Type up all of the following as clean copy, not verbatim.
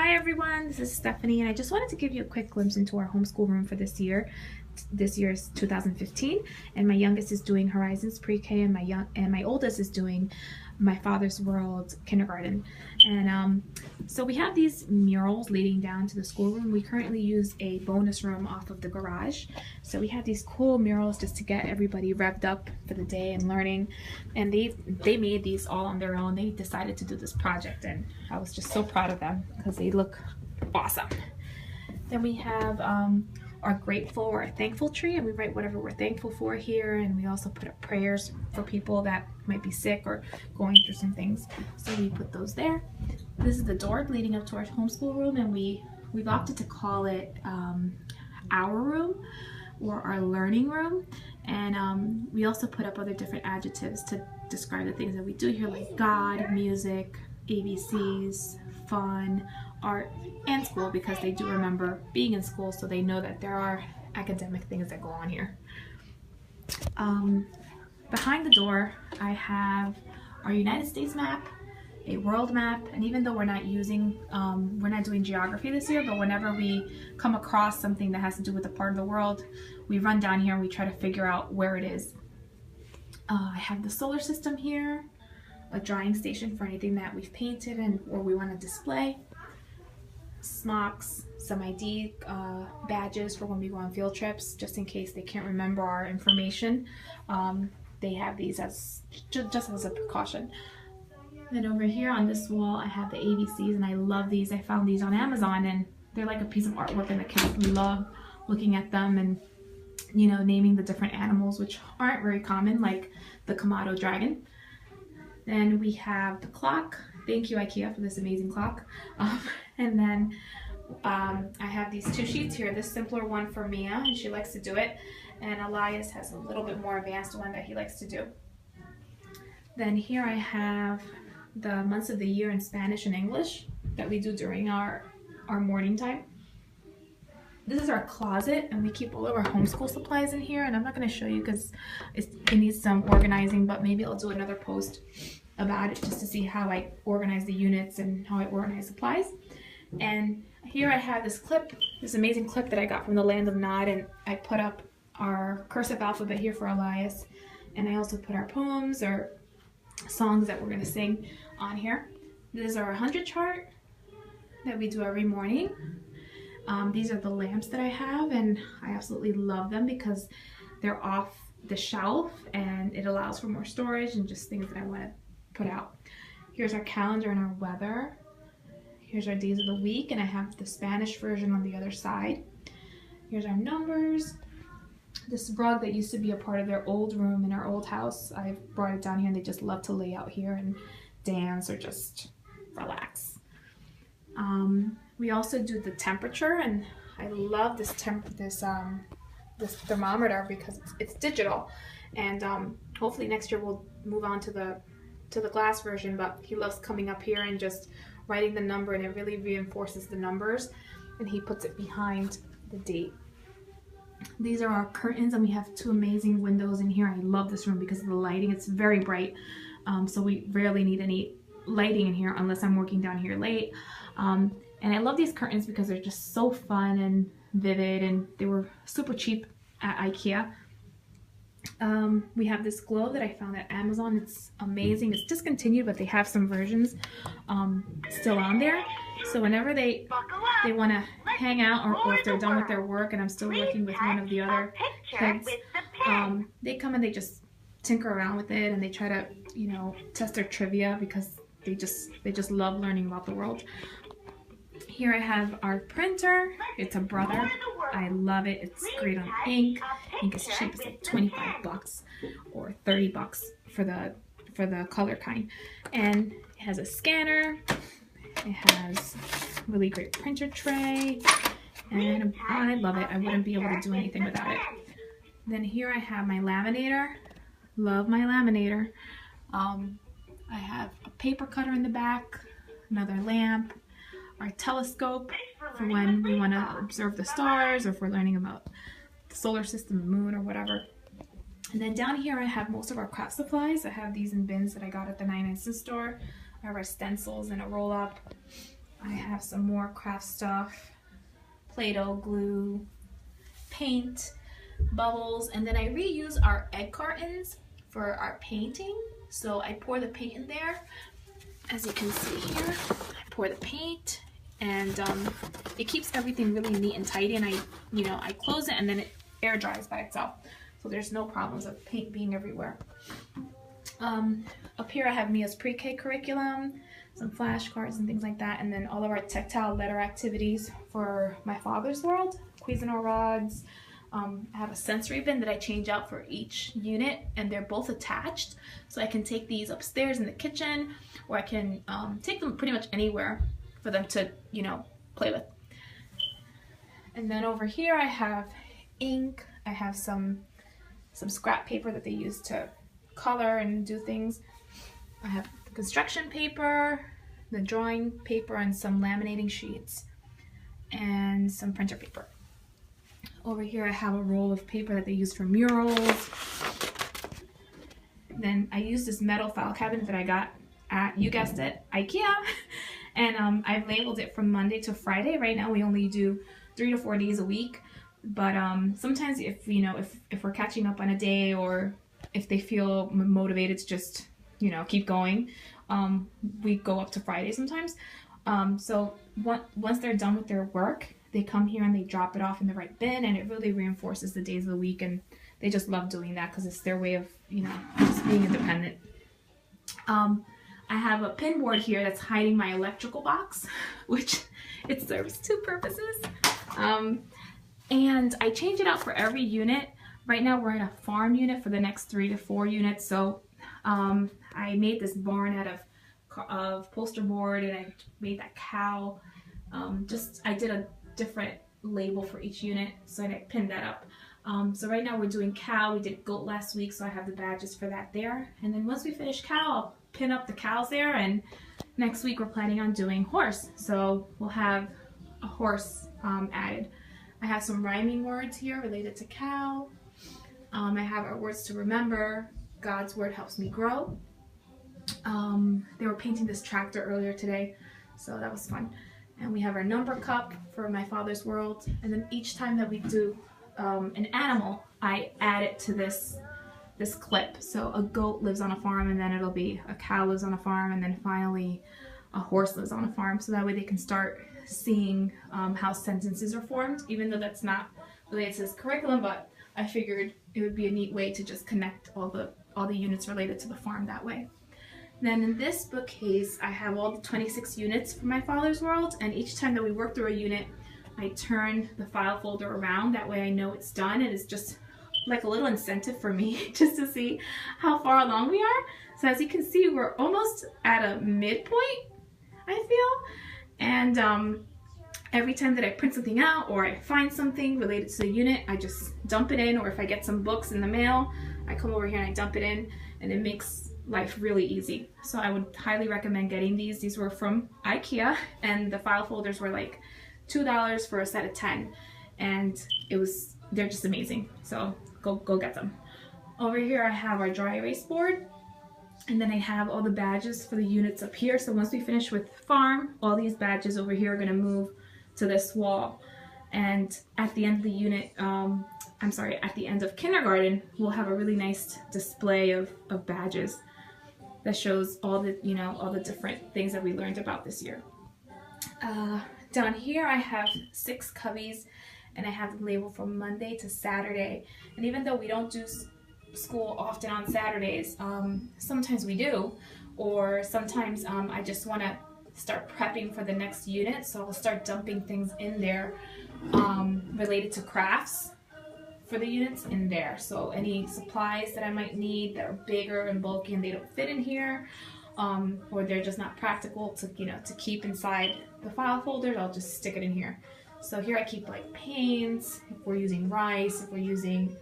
Hi everyone, this is Stephanie, and I just wanted to give you a quick glimpse into our homeschool room for this year. This year is 2015, and my youngest is doing Horizons PreK, and my oldest is doing My Father's World kindergarten. And so we have these murals leading down to the schoolroom. We currently use a bonus room off of the garage, so we have these cool murals just to get everybody revved up for the day and learning. And they made these all on their own. They decided to do this project, and I was just so proud of them because they look awesome. Then we have our grateful or our thankful tree, and we write whatever we're thankful for here, and we also put up prayers for people that might be sick or going through some things, so we put those there. This is the door leading up to our homeschool room, and we've opted to call it our room or our learning room. And we also put up other different adjectives to describe the things that we do here, like God, music, ABCs, fun, art, and school, because they do remember being in school, so they know that there are academic things that go on here. Behind the door I have our United States map, a world map, and even though we're not doing geography this year, but whenever we come across something that has to do with a part of the world, we run down here and we try to figure out where it is. I have the solar system here, a drying station for anything that we've painted or we want to display, smocks, some ID badges for when we go on field trips, just in case they can't remember our information. They have these as just as a precaution. Then over here on this wall I have the ABCs, and I love these. I found these on Amazon, and they're like a piece of artwork, and the kids love looking at them and, you know, naming the different animals, which aren't very common, like the Komodo dragon. Then we have the clock. Thank you, IKEA, for this amazing clock. And then I have these two sheets here. This simpler one for Mia, and she likes to do it. And Elias has a little bit more advanced one that he likes to do. Then here I have the months of the year in Spanish and English that we do during our morning time. This is our closet, and we keep all of our homeschool supplies in here, and I'm not going to show you because it needs some organizing, but maybe I'll do another post about it just to see how I organize the units and how I organize supplies. And here I have this clip, this amazing clip that I got from the Land of Nod, and I put up our cursive alphabet here for Elias, and I also put our poems or songs that we're going to sing on here. This is our 100 chart that we do every morning. These are the lamps that I have, and I absolutely love them because they're off the shelf and it allows for more storage and just things that I want to put out. Here's our calendar and our weather. Here's our days of the week, and I have the Spanish version on the other side. Here's our numbers. This rug that used to be a part of their old room in our old house, I've brought it down here, and they just love to lay out here and dance or just relax. We also do the temperature, and I love this thermometer because it's digital, and hopefully next year we'll move on to the glass version, but he loves coming up here and just writing the number, and it really reinforces the numbers, and he puts it behind the date. These are our curtains, and we have two amazing windows in here. I love this room because of the lighting. It's very bright, so we rarely need any lighting in here unless I'm working down here late. And I love these curtains because they're just so fun and vivid, and they were super cheap at IKEA. We have this globe that I found at Amazon. It's amazing. It's discontinued, but they have some versions still on there. So whenever they want to hang out, or if they're done with their work and I'm still working with one of the other kids, they come and they just tinker around with it, and they try to, you know, test their trivia because they just love learning about the world. Here I have our printer. It's a Brother. I love it. It's great on ink. Ink is cheap. It's like 25 bucks or 30 bucks for the color kind. And it has a scanner. It has a really great printer tray. And I love it. I wouldn't be able to do anything without it. Then here I have my laminator. Love my laminator. I have a paper cutter in the back, another lamp, our telescope for when we want to observe the stars, or if we're learning about the solar system, the moon, or whatever. And then down here I have most of our craft supplies. I have these in bins that I got at the 99 cent store. I have our stencils and a roll-up. I have some more craft stuff, Play-Doh, glue, paint, bubbles, and then I reuse our egg cartons for our painting. So I pour the paint in there. As you can see here, I pour the paint, and it keeps everything really neat and tidy, and I close it and then it air dries by itself. So there's no problems of paint being everywhere. Up here I have Mia's pre-K curriculum, some flashcards and things like that, and then all of our tactile letter activities for my father's world, Cuisinart rods. I have a sensory bin that I change out for each unit, and they're both attached, so I can take these upstairs in the kitchen, or I can take them pretty much anywhere for them to, play with. And then over here I have ink. I have some scrap paper that they use to color and do things. I have the construction paper, the drawing paper, and some laminating sheets, and some printer paper. Over here I have a roll of paper that they use for murals. Then I use this metal file cabinet that I got at, you guessed it, IKEA. And I've labeled it from Monday to Friday. Right now we only do 3 to 4 days a week. But sometimes if we're catching up on a day, or if they feel motivated to just, keep going, we go up to Friday sometimes. So once they're done with their work, they come here and they drop it off in the right bin, and it really reinforces the days of the week, and they just love doing that because it's their way of, just being independent. I have a pin board here that's hiding my electrical box, which it serves 2 purposes. And I change it out for every unit. Right now we're in a farm unit for the next 3 to 4 units. So I made this barn out of poster board, and I made that cow. I did a different label for each unit, so I pinned that up. So right now we're doing cow. We did goat last week, so I have the badges for that there. And then once we finish cow, I'll pin up the cows there, and next week we're planning on doing horse. So we'll have a horse added. I have some rhyming words here related to cow. I have our words to remember. God's word helps me grow. They were painting this tractor earlier today, so that was fun. And we have our number cup for my father's world. And then each time that we do an animal, I add it to this clip. So a goat lives on a farm, and then it'll be a cow lives on a farm, and then finally a horse lives on a farm. So that way they can start seeing how sentences are formed, even though that's not related to this curriculum, but I figured it would be a neat way to just connect all the units related to the farm that way. Then in this bookcase, I have all the 26 units for my father's world, and each time that we work through a unit, I turn the file folder around. That way I know it's done, and it's just like a little incentive for me just to see how far along we are. So as you can see, we're almost at a midpoint, I feel. And every time that I print something out or I find something related to the unit, I just dump it in. Or if I get some books in the mail, I come over here and I dump it in, and it makes life really easy. So I would highly recommend getting these. These were from IKEA, and the file folders were like $2 for a set of 10, and they're just amazing. So go get them. Over here I have our dry erase board, and then I have all the badges for the units up here. So once we finish with farm, all these badges over here are going to move to this wall. And at the end of the unit, at the end of kindergarten, we'll have a really nice display of badges that shows all the different things that we learned about this year. Down here I have 6 cubbies, and I have them labeled from Monday to Saturday. And even though we don't do school often on Saturdays, sometimes we do, or sometimes I just want to start prepping for the next unit, so I'll start dumping things in there related to crafts for the units in there. So any supplies that I might need that are bigger and bulky and they don't fit in here, or they're just not practical to to keep inside the file folders, I'll just stick it in here. So here I keep like paints, if we're using rice, if we're using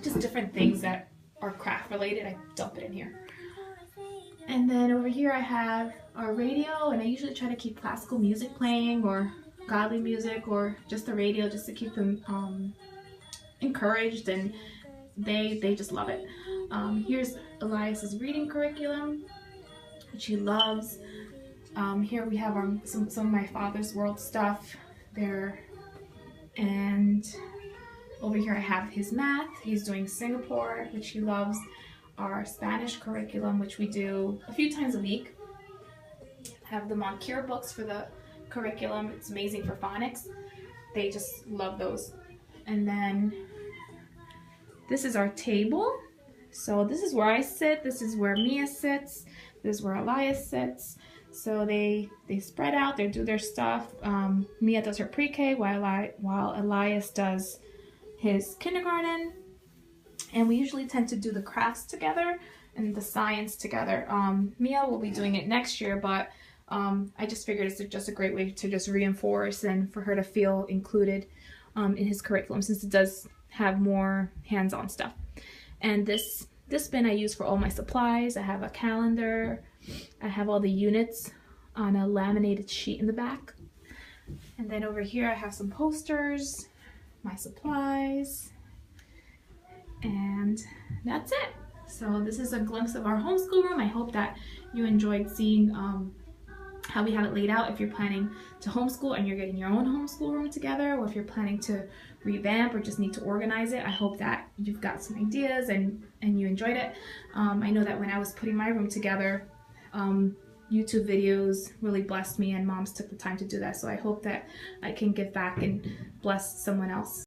just different things that are craft related, I dump it in here. And then over here I have our radio, and I usually try to keep classical music playing, or godly music, or just the radio, just to keep them encouraged, and they just love it. Here's Elias's reading curriculum, which he loves. Here we have some of my father's world stuff there, and over here I have his math. He's doing Singapore, which he loves, our Spanish curriculum, which we do a few times a week. I have the Moncure books for the curriculum. It's amazing for phonics. They just love those. And then this is our table. So this is where I sit, this is where Mia sits, this is where Elias sits. So they spread out, they do their stuff. Mia does her pre-K while Elias does his kindergarten. And we usually tend to do the crafts together and the science together. Mia will be doing it next year, but I just figured it's just a great way to just reinforce and for her to feel included in his curriculum, since it does have more hands-on stuff. And this bin I use for all my supplies. I have a calendar. I have all the units on a laminated sheet in the back. And then over here I have some posters, my supplies, and that's it. So this is a glimpse of our homeschool room. I hope that you enjoyed seeing how we have it laid out if you're planning to homeschool and you're getting your own homeschool room together, or if you're planning to revamp or just need to organize it. I hope that you've got some ideas and you enjoyed it. I know that when I was putting my room together, YouTube videos really blessed me, and moms took the time to do that. So I hope that I can give back and bless someone else.